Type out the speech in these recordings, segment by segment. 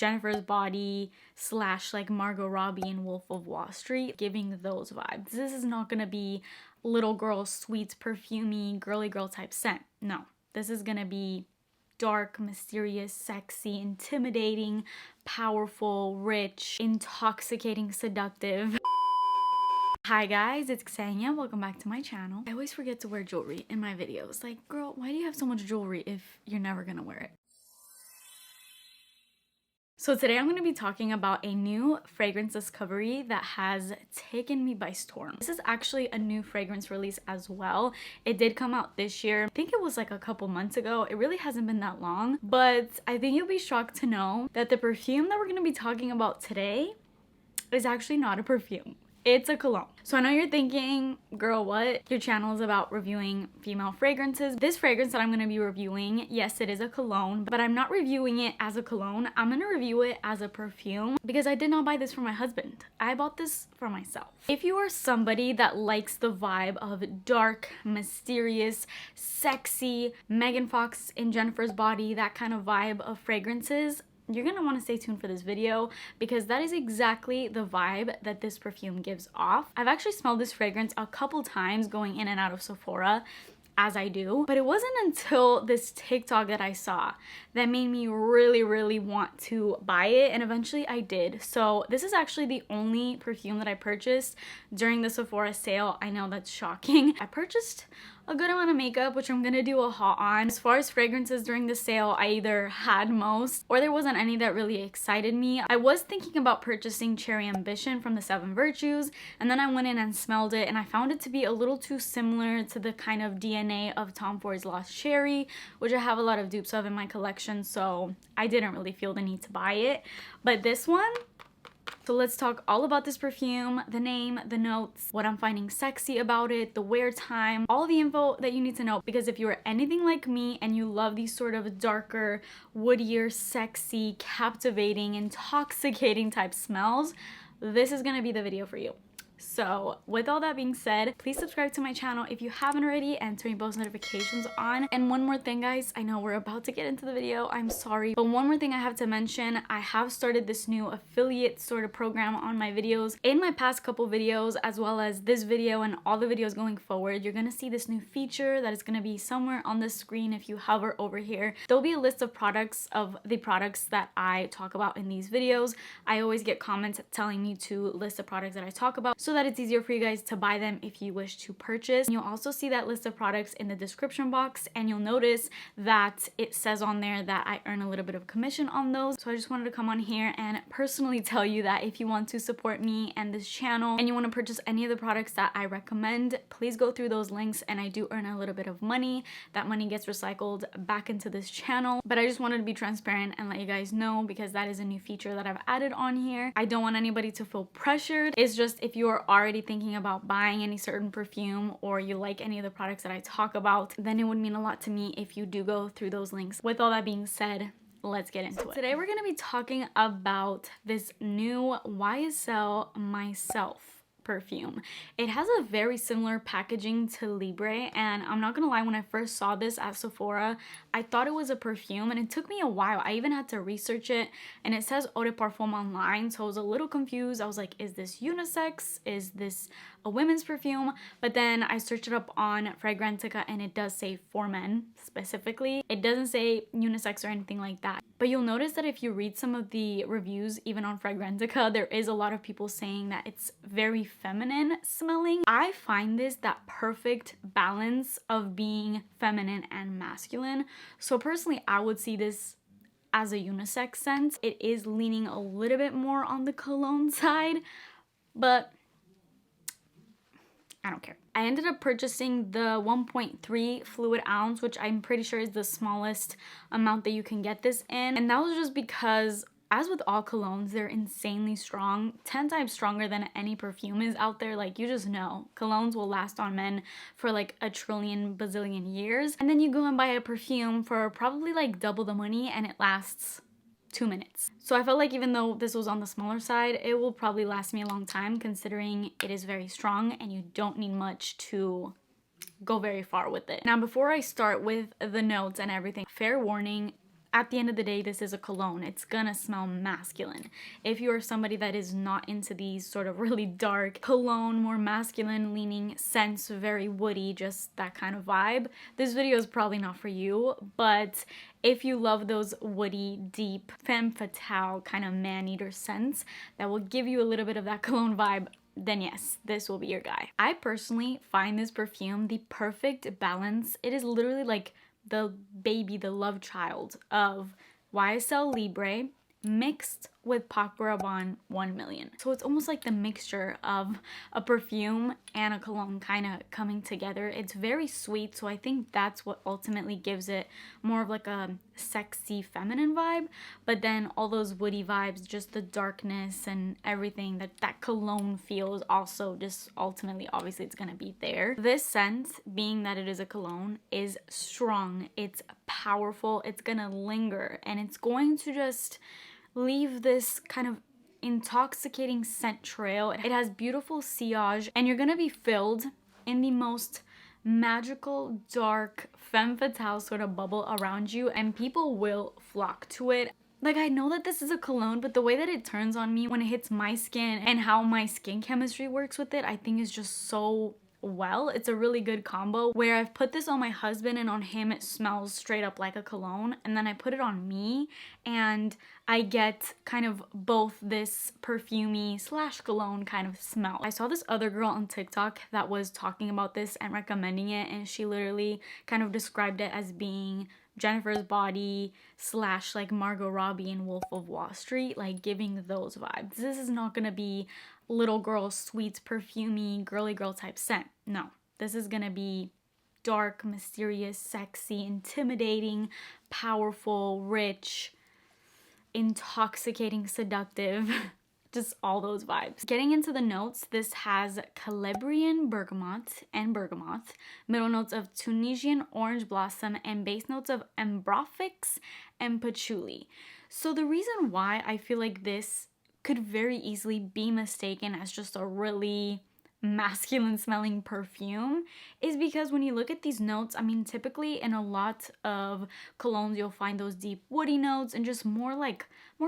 Jennifer's Body / like Margot Robbie and Wolf of Wall Street, giving those vibes. This is not gonna be little girl, sweet, perfumey, girly girl type scent. No, this is gonna be dark, mysterious, sexy, intimidating, powerful, rich, intoxicating, seductive. Hi guys, it's Ksenia. Welcome back to my channel. I always forget to wear jewelry in my videos. Like, girl, why do you have so much jewelry if you're never gonna wear it? So today I'm going to be talking about a new fragrance discovery that has taken me by storm. This is actually a new fragrance release as well. It did come out this year. I think it was like a couple months ago. It really hasn't been that long, but I think you'll be shocked to know that the perfume that we're going to be talking about today is actually not a perfume. It's a cologne. So I know you're thinking, girl, what? Your channel is about reviewing female fragrances. This fragrance that I'm going to be reviewing, yes, it is a cologne, but I'm not reviewing it as a cologne. I'm going to review it as a perfume because I did not buy this for my husband. I bought this for myself. If you are somebody that likes the vibe of dark, mysterious, sexy, Megan Fox in Jennifer's Body, that kind of vibe of fragrances, you're gonna want to stay tuned for this video because that is exactly the vibe that this perfume gives off. I've actually smelled this fragrance a couple times going in and out of Sephora, as I do, but it wasn't until this TikTok that I saw that made me really want to buy it, and eventually I did. So this is actually the only perfume that I purchased during the Sephora sale. I know that's shocking. I purchased a good amount of makeup, which I'm gonna do a haul on. As far as fragrances during the sale, I either had most or there wasn't any that really excited me. I was thinking about purchasing Cherry Ambition from the 7 Virtues, and then I went in and smelled it and I found it to be a little too similar to the kind of DNA of Tom Ford's Lost Cherry, which I have a lot of dupes of in my collection, so I didn't really feel the need to buy it. But this one, so let's talk all about this perfume, the name, the notes, what I'm finding sexy about it, the wear time, all the info that you need to know, because if you're anything like me and you love these sort of darker, woodier, sexy, captivating, intoxicating type smells, this is gonna be the video for you. So with all that being said, please subscribe to my channel if you haven't already and turn post notifications on. And one more thing, guys, I know we're about to get into the video, I'm sorry, but one more thing I have to mention, I have started this new affiliate sort of program on my videos. In my past couple videos, as well as this video and all the videos going forward, you're gonna see this new feature that is gonna be somewhere on the screen if you hover over here. There'll be a list of the products that I talk about in these videos. I always get comments telling me to list the products that I talk about so that it's easier for you guys to buy them if you wish to purchase. And you'll also see that list of products in the description box, and you'll notice that it says on there that I earn a little bit of commission on those. So I just wanted to come on here and personally tell you that if you want to support me and this channel and you want to purchase any of the products that I recommend, please go through those links, and I do earn a little bit of money. That money gets recycled back into this channel, but I just wanted to be transparent and let you guys know because that is a new feature that I've added on here. I don't want anybody to feel pressured. It's just if you are already thinking about buying any certain perfume or you like any of the products that I talk about, then it would mean a lot to me if you do go through those links. With all that being said, let's get into it. Today we're going to be talking about this new YSL MYSLF perfume. It has a very similar packaging to Libre, and I'm not gonna lie, when I first saw this at Sephora, I thought it was a perfume, and it took me a while. I even had to research it, and it says eau de parfum online, so I was a little confused. I was like, is this unisex? Is this a women's perfume? But then I searched it up on Fragrantica, and it does say for men specifically. It doesn't say unisex or anything like that. But you'll notice that if you read some of the reviews, even on Fragrantica, there is a lot of people saying that it's very feminine smelling. I find this that perfect balance of being feminine and masculine. So personally, I would see this as a unisex scent. It is leaning a little bit more on the cologne side, but I don't care. I ended up purchasing the 1.3 fluid ounce, which I'm pretty sure is the smallest amount that you can get this in. And that was just because, as with all colognes, they're insanely strong, 10 times stronger than any perfume is out there. Like, you just know, colognes will last on men for like a trillion bazillion years. And then you go and buy a perfume for probably like double the money and it lasts 2 minutes. So I felt like even though this was on the smaller side, it will probably last me a long time considering it is very strong and you don't need much to go very far with it. Now, before I start with the notes and everything, fair warning, at the end of the day, this is a cologne. It's gonna smell masculine. If you are somebody that is not into these sort of really dark cologne, more masculine leaning scents, very woody, just that kind of vibe, this video is probably not for you. But if you love those woody, deep, femme fatale kind of man-eater scents that will give you a little bit of that cologne vibe, then yes, this will be your guy. I personally find this perfume the perfect balance. It is literally like the baby, the love child of YSL Libre mixed with Paco Rabanne 1 million. So it's almost like the mixture of a perfume and a cologne kind of coming together. It's very sweet, so I think that's what ultimately gives it more of like a sexy feminine vibe, but then all those woody vibes, just the darkness and everything that cologne feels also just ultimately, obviously it's gonna be there. This scent, being that it is a cologne, is strong, it's powerful, it's gonna linger, and it's going to just leave this kind of intoxicating scent trail. It has beautiful sillage, and you're gonna be filled in the most magical, dark, femme fatale sort of bubble around you, and people will flock to it. Like, I know that this is a cologne, but the way that it turns on me when it hits my skin and how my skin chemistry works with it, I think is just so well. It's a really good combo where I've put this on my husband, and on him it smells straight up like a cologne, and then I put it on me and I get kind of both this perfumey slash cologne kind of smell. I saw this other girl on TikTok that was talking about this and recommending it, and she literally kind of described it as being Jennifer's Body slash like Margot Robbie in Wolf of Wall Street, like giving those vibes. This is not gonna be little girl, sweet, perfumey, girly girl type scent. No, this is gonna be dark, mysterious, sexy, intimidating, powerful, rich, intoxicating, seductive. Just all those vibes. Getting into the notes, this has Calabrian bergamot and bergamot, middle notes of Tunisian orange blossom, and base notes of ambrofix and patchouli. So the reason why I feel like this could very easily be mistaken as just a really masculine smelling perfume is because when you look at these notes, I mean, typically in a lot of colognes you'll find those deep woody notes and just more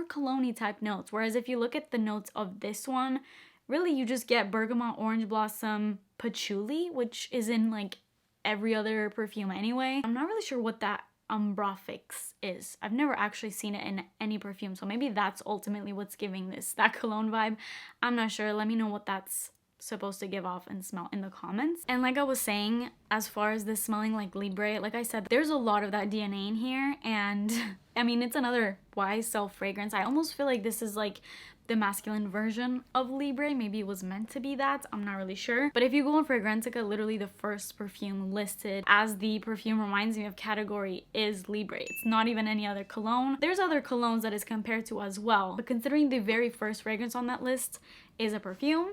cologne-y type notes, whereas if you look at the notes of this one, really you just get bergamot, orange blossom, patchouli, which is in like every other perfume anyway. I'm not really sure what that ambrofix is. I've never actually seen it in any perfume, so maybe that's ultimately what's giving this that cologne vibe. I'm not sure. Let me know what that's supposed to give off and smell in the comments. And like I was saying, as far as this smelling like Libre, like I said, there's a lot of that DNA in here, and I mean, it's another YSL fragrance. I almost feel like this is like the masculine version of Libre. Maybe it was meant to be that, I'm not really sure. But if you go on Fragrantica, literally the first perfume listed as the perfume reminds me of category is Libre. It's not even any other cologne. There's other colognes that is compared to as well, but considering the very first fragrance on that list is a perfume,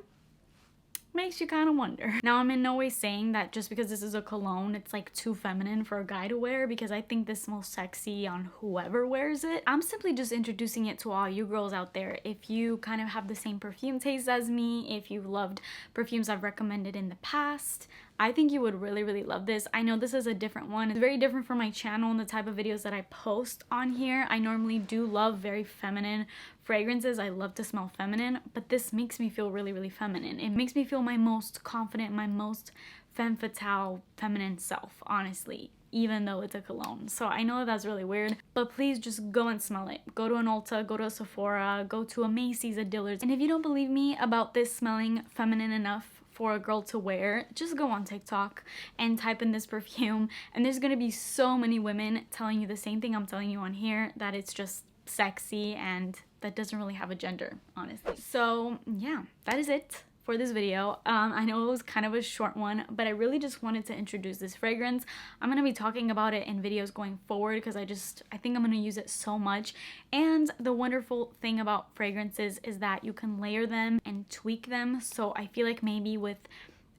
makes you kind of wonder. Now, I'm in no way saying that just because this is a cologne, it's like too feminine for a guy to wear, because I think this smells sexy on whoever wears it. I'm simply just introducing it to all you girls out there. If you kind of have the same perfume taste as me, if you've loved perfumes I've recommended in the past, I think you would really, really love this. I know this is a different one. It's very different from my channel and the type of videos that I post on here. I normally do love very feminine fragrances. I love to smell feminine, but this makes me feel really, really feminine. It makes me feel my most confident, my most femme fatale, feminine self, honestly, even though it's a cologne. So I know that's really weird, but please just go and smell it. Go to an Ulta, go to a Sephora, go to a Macy's, a Dillard's. And if you don't believe me about this smelling feminine enough for a girl to wear, just go on TikTok and type in this perfume, and there's gonna be so many women telling you the same thing I'm telling you on here, that it's just sexy and that doesn't really have a gender, honestly. So yeah, that is it for this video. I know it was kind of a short one, but I really just wanted to introduce this fragrance. I'm gonna be talking about it in videos going forward because I think I'm gonna use it so much. And the wonderful thing about fragrances is that you can layer them and tweak them. So I feel like maybe with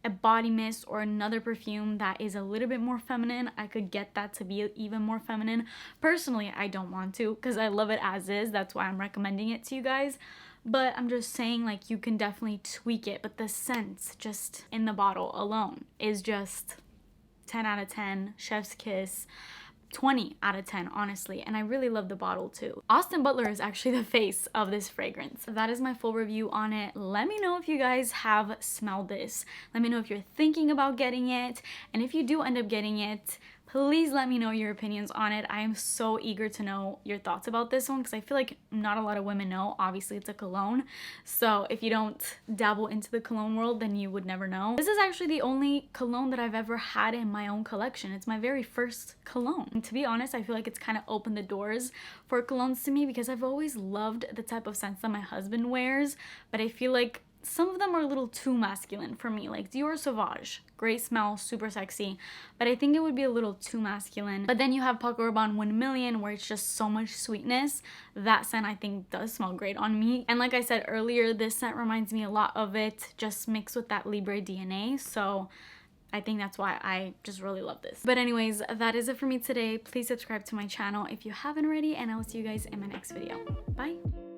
a body mist or another perfume that is a little bit more feminine, I could get that to be even more feminine. Personally, I don't want to because I love it as is. That's why I'm recommending it to you guys. But I'm just saying, like, you can definitely tweak it, but the scent just in the bottle alone is just 10 out of 10, chef's kiss. 20 out of 10, honestly, and I really love the bottle too. Austin Butler is actually the face of this fragrance. That is my full review on it. Let me know if you guys have smelled this. Let me know if you're thinking about getting it, and if you do end up getting it, please let me know your opinions on it. I am so eager to know your thoughts about this one because I feel like not a lot of women know. Obviously, it's a cologne. So if you don't dabble into the cologne world, then you would never know. This is actually the only cologne that I've ever had in my own collection. It's my very first cologne. And to be honest, I feel like it's kind of opened the doors for colognes to me because I've always loved the type of scents that my husband wears, but I feel like some of them are a little too masculine for me, like Dior Sauvage. Great smell, super sexy, but I think it would be a little too masculine. But then you have Paco Rabanne 1 Million, where it's just so much sweetness. That scent I think does smell great on me. And like I said earlier, this scent reminds me a lot of it, just mixed with that Libre DNA. So I think that's why I just really love this. But anyways, that is it for me today. Please subscribe to my channel if you haven't already, and I will see you guys in my next video. Bye!